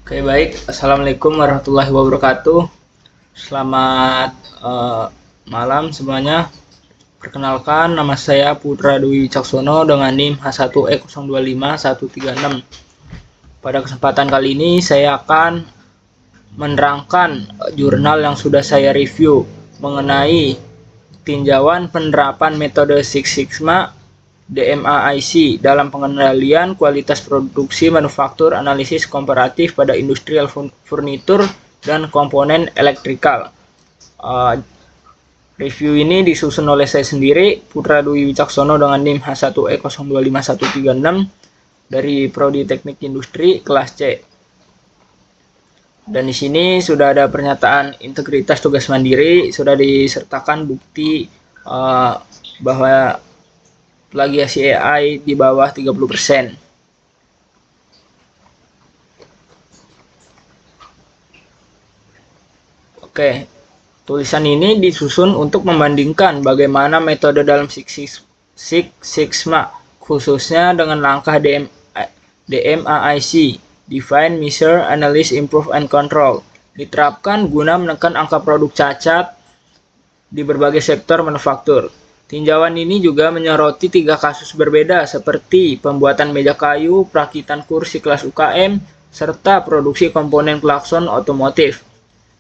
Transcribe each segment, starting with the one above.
Oke, baik. Assalamualaikum warahmatullahi wabarakatuh. Selamat malam semuanya. Perkenalkan, nama saya Putra Dwi Caksono dengan NIM H1E025136. Pada kesempatan kali ini saya akan menerangkan jurnal yang sudah saya review mengenai tinjauan penerapan metode Six Sigma DMAIC dalam pengendalian kualitas produksi manufaktur analisis komparatif pada industrial furnitur dan komponen elektrikal. Review ini disusun oleh saya sendiri, Putra Dwi Wicaksono dengan NIM H1E025136 dari Prodi Teknik Industri kelas C. Dan di sini sudah ada pernyataan integritas tugas mandiri, sudah disertakan bukti bahwa plagiasi AI di bawah 30%. Oke, tulisan ini disusun untuk membandingkan bagaimana metode dalam Six Sigma, khususnya dengan langkah DMAIC, Define, Measure, Analyze, Improve, and Control, diterapkan guna menekan angka produk cacat di berbagai sektor manufaktur. Tinjauan ini juga menyoroti 3 kasus berbeda seperti pembuatan meja kayu, perakitan kursi kelas UKM, serta produksi komponen klakson otomotif.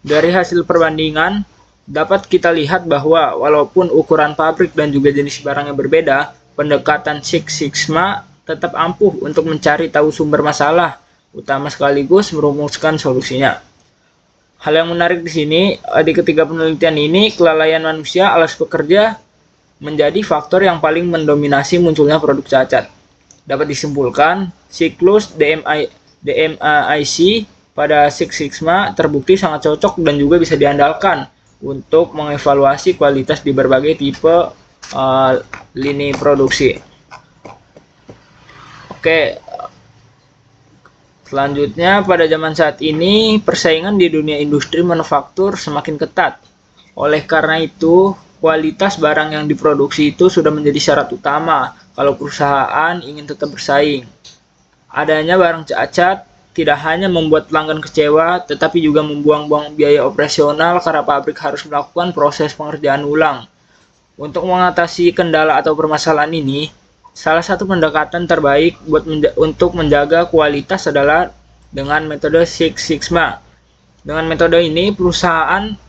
Dari hasil perbandingan, dapat kita lihat bahwa walaupun ukuran pabrik dan juga jenis barangnya berbeda, pendekatan Six Sigma tetap ampuh untuk mencari tahu sumber masalah utama sekaligus merumuskan solusinya. Hal yang menarik di sini, di ketiga penelitian ini, kelalaian manusia alias pekerja menjadi faktor yang paling mendominasi munculnya produk cacat. Dapat disimpulkan, siklus DMAIC pada Six Sigma terbukti sangat cocok dan juga bisa diandalkan untuk mengevaluasi kualitas di berbagai tipe lini produksi. Oke, selanjutnya pada zaman saat ini persaingan di dunia industri manufaktur semakin ketat. Oleh karena itu, kualitas barang yang diproduksi itu sudah menjadi syarat utama kalau perusahaan ingin tetap bersaing. Adanya barang cacat tidak hanya membuat pelanggan kecewa, tetapi juga membuang-buang biaya operasional karena pabrik harus melakukan proses pengerjaan ulang. Untuk mengatasi kendala atau permasalahan ini, salah satu pendekatan terbaik untuk menjaga kualitas adalah dengan metode Six Sigma. Dengan metode ini, perusahaan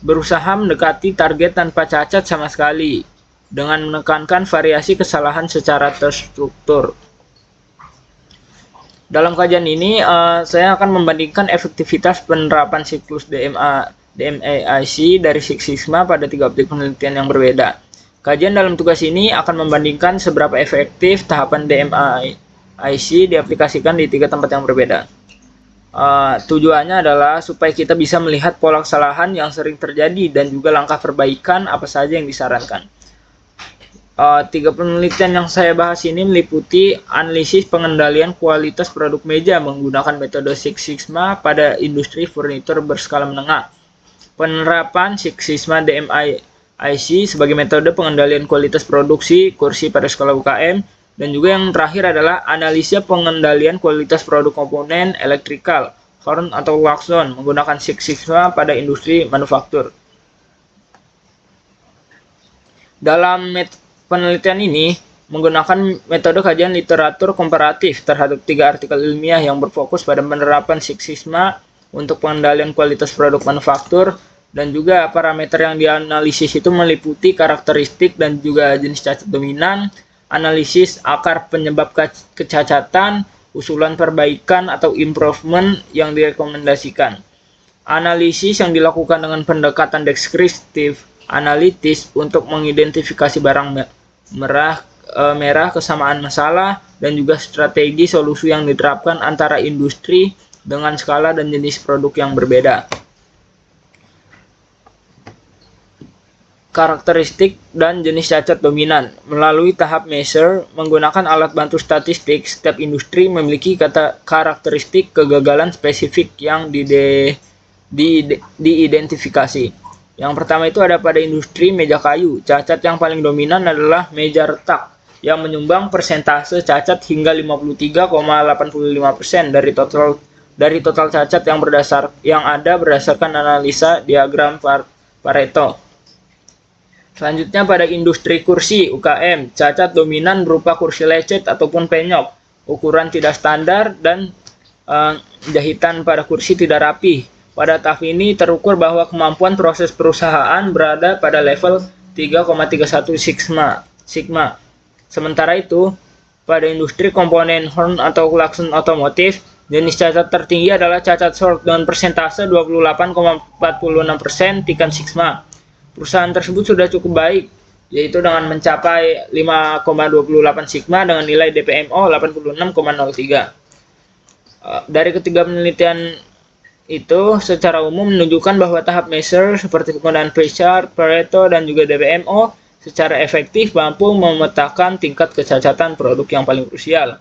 berusaha mendekati target tanpa cacat sama sekali, dengan menekankan variasi kesalahan secara terstruktur. Dalam kajian ini, saya akan membandingkan efektivitas penerapan siklus DMAIC dari Six Sigma pada 3 objek penelitian yang berbeda. Kajian dalam tugas ini akan membandingkan seberapa efektif tahapan DMAIC diaplikasikan di 3 tempat yang berbeda. Tujuannya adalah supaya kita bisa melihat pola kesalahan yang sering terjadi dan juga langkah perbaikan apa saja yang disarankan. 3 penelitian yang saya bahas ini meliputi analisis pengendalian kualitas produk meja menggunakan metode Six Sigma pada industri furnitur berskala menengah, penerapan Six Sigma DMAIC sebagai metode pengendalian kualitas produksi kursi pada skala UKM, dan juga yang terakhir adalah analisa pengendalian kualitas produk komponen elektrikal, horn atau klakson menggunakan Six Sigma pada industri manufaktur. Dalam penelitian ini menggunakan metode kajian literatur komparatif terhadap 3 artikel ilmiah yang berfokus pada penerapan Six Sigma untuk pengendalian kualitas produk manufaktur, dan juga parameter yang dianalisis itu meliputi karakteristik dan juga jenis cacat dominan, analisis akar penyebab kecacatan, usulan perbaikan atau improvement yang direkomendasikan. Analisis yang dilakukan dengan pendekatan deskriptif analitis untuk mengidentifikasi barang merah kesamaan masalah, dan juga strategi solusi yang diterapkan antara industri dengan skala dan jenis produk yang berbeda. Karakteristik dan jenis cacat dominan. Melalui tahap measure menggunakan alat bantu statistik, setiap industri memiliki karakteristik kegagalan spesifik yang diidentifikasi. Yang pertama itu ada pada industri meja kayu. Cacat yang paling dominan adalah meja retak yang menyumbang persentase cacat hingga 53,85% dari total dari total cacat yang ada berdasarkan analisa diagram Pareto. Selanjutnya pada industri kursi UKM, cacat dominan berupa kursi lecet ataupun penyok, ukuran tidak standar dan jahitan pada kursi tidak rapi. Pada tahap ini terukur bahwa kemampuan proses perusahaan berada pada level 3,31 sigma. Sementara itu, pada industri komponen horn atau klakson otomotif, jenis cacat tertinggi adalah cacat short dengan persentase 28,46% tingkat sigma. Perusahaan tersebut sudah cukup baik, yaitu dengan mencapai 5,28 sigma dengan nilai DPMO 86,03. Dari ketiga penelitian itu secara umum menunjukkan bahwa tahap measure seperti penggunaan P-chart, Pareto, dan juga DPMO secara efektif mampu memetakan tingkat kecacatan produk yang paling krusial.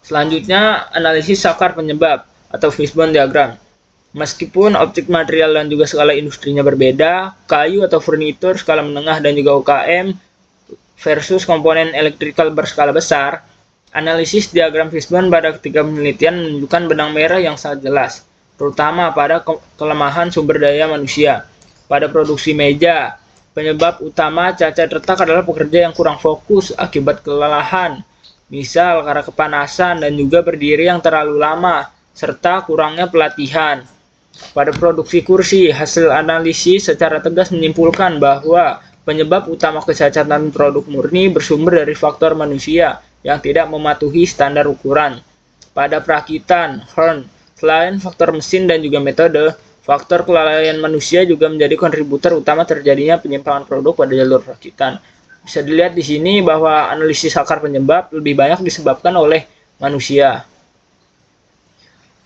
Selanjutnya, analisis sakar penyebab atau fishbone diagram. Meskipun objek material dan juga skala industrinya berbeda, kayu atau furnitur skala menengah dan juga UKM versus komponen elektrikal berskala besar, analisis diagram fishbone pada ketiga penelitian menunjukkan benang merah yang sangat jelas, terutama pada kelemahan sumber daya manusia. Pada produksi meja, penyebab utama cacat retak adalah pekerja yang kurang fokus akibat kelelahan, misal karena kepanasan dan juga berdiri yang terlalu lama, serta kurangnya pelatihan. Pada produksi kursi, hasil analisis secara tegas menyimpulkan bahwa penyebab utama kecacatan produk murni bersumber dari faktor manusia yang tidak mematuhi standar ukuran. Pada perakitan, horn, selain faktor mesin dan juga metode, faktor kelalaian manusia juga menjadi kontributor utama terjadinya penyimpangan produk pada jalur perakitan. Bisa dilihat di sini bahwa analisis akar penyebab lebih banyak disebabkan oleh manusia.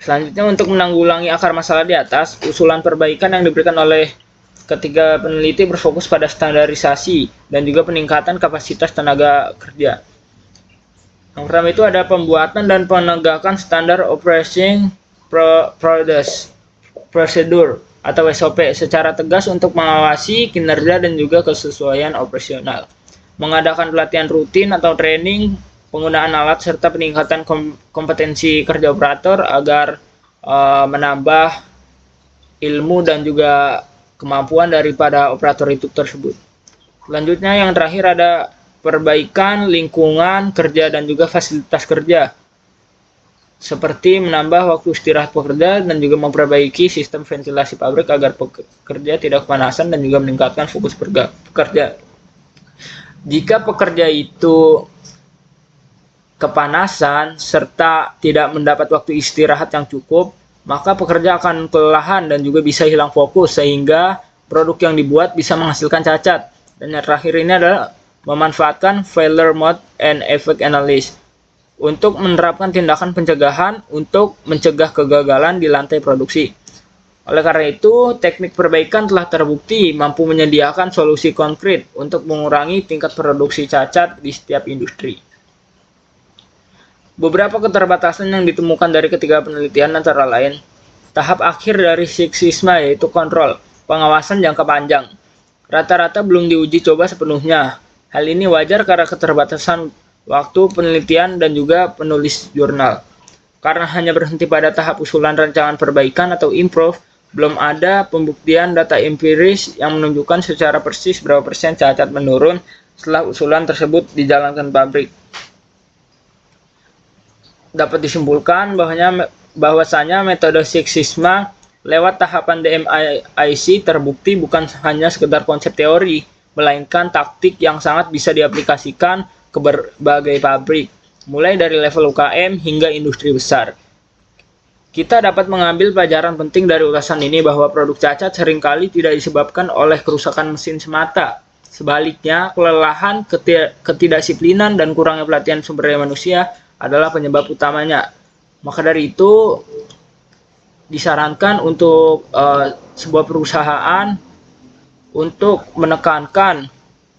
Selanjutnya, untuk menanggulangi akar masalah di atas, usulan perbaikan yang diberikan oleh ketiga peneliti berfokus pada standarisasi dan juga peningkatan kapasitas tenaga kerja. Yang pertama itu ada pembuatan dan penegakan standar operating procedure atau SOP secara tegas untuk mengawasi kinerja dan juga kesesuaian operasional. Mengadakan pelatihan rutin atau training penggunaan alat serta peningkatan kompetensi kerja operator agar menambah ilmu dan juga kemampuan daripada operator itu tersebut. Selanjutnya yang terakhir ada perbaikan lingkungan kerja dan juga fasilitas kerja, seperti menambah waktu istirahat pekerja dan juga memperbaiki sistem ventilasi pabrik agar pekerja tidak kepanasan dan juga meningkatkan fokus pekerja. Jika pekerja itu kepanasan serta tidak mendapat waktu istirahat yang cukup, maka pekerja akan kelelahan dan juga bisa hilang fokus sehingga produk yang dibuat bisa menghasilkan cacat. Dan yang terakhir ini adalah memanfaatkan failure mode and effect analysis untuk menerapkan tindakan pencegahan untuk mencegah kegagalan di lantai produksi. Oleh karena itu, teknik perbaikan telah terbukti mampu menyediakan solusi konkret untuk mengurangi tingkat produksi cacat di setiap industri. Beberapa keterbatasan yang ditemukan dari ketiga penelitian antara lain, tahap akhir dari Six Sigma yaitu kontrol, pengawasan jangka panjang. Rata-rata belum diuji coba sepenuhnya. Hal ini wajar karena keterbatasan waktu penelitian dan juga penulis jurnal. Karena hanya berhenti pada tahap usulan rancangan perbaikan atau improve, belum ada pembuktian data empiris yang menunjukkan secara persis berapa persen cacat menurun setelah usulan tersebut dijalankan pabrik. Dapat disimpulkan bahwasanya metode Six Sigma lewat tahapan DMIC terbukti bukan hanya sekedar konsep teori, melainkan taktik yang sangat bisa diaplikasikan ke berbagai pabrik, mulai dari level UKM hingga industri besar. Kita dapat mengambil pelajaran penting dari ulasan ini bahwa produk cacat seringkali tidak disebabkan oleh kerusakan mesin semata. Sebaliknya, kelelahan, ketidakdisiplinan, dan kurangnya pelatihan sumber daya manusia adalah penyebab utamanya. Maka dari itu disarankan untuk sebuah perusahaan untuk menekankan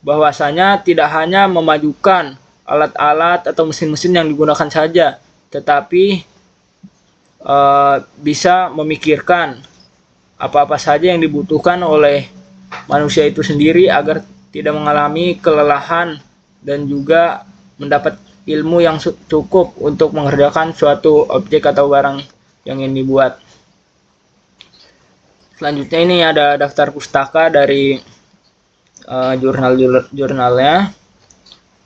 bahwasanya tidak hanya memajukan alat-alat atau mesin-mesin yang digunakan saja, tetapi bisa memikirkan apa-apa saja yang dibutuhkan oleh manusia itu sendiri agar tidak mengalami kelelahan dan juga mendapat ilmu yang cukup untuk mengerjakan suatu objek atau barang yang ingin dibuat. Selanjutnya ini ada daftar pustaka dari jurnalnya.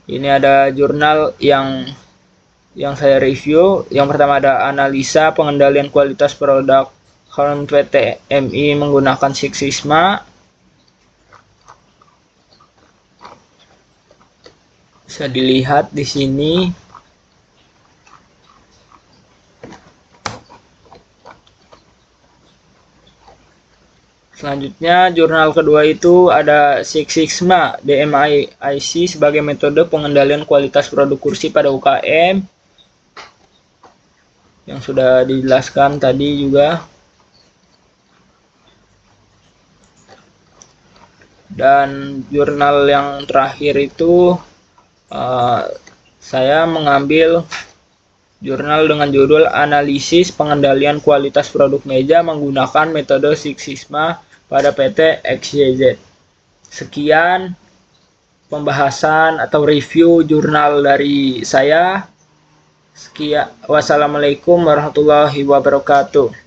Ini ada jurnal yang saya review. Yang pertama ada analisa pengendalian kualitas produk PT MI menggunakan Six Sigma. Bisa dilihat di sini. Selanjutnya jurnal kedua itu ada Six Sigma DMIIC sebagai metode pengendalian kualitas produk kursi pada UKM yang sudah dijelaskan tadi juga. Dan jurnal yang terakhir itu saya mengambil jurnal dengan judul Analisis Pengendalian Kualitas Produk Meja menggunakan metode Six Sigma pada PT XYZ. Sekian pembahasan atau review jurnal dari saya. Sekian, wassalamualaikum warahmatullahi wabarakatuh.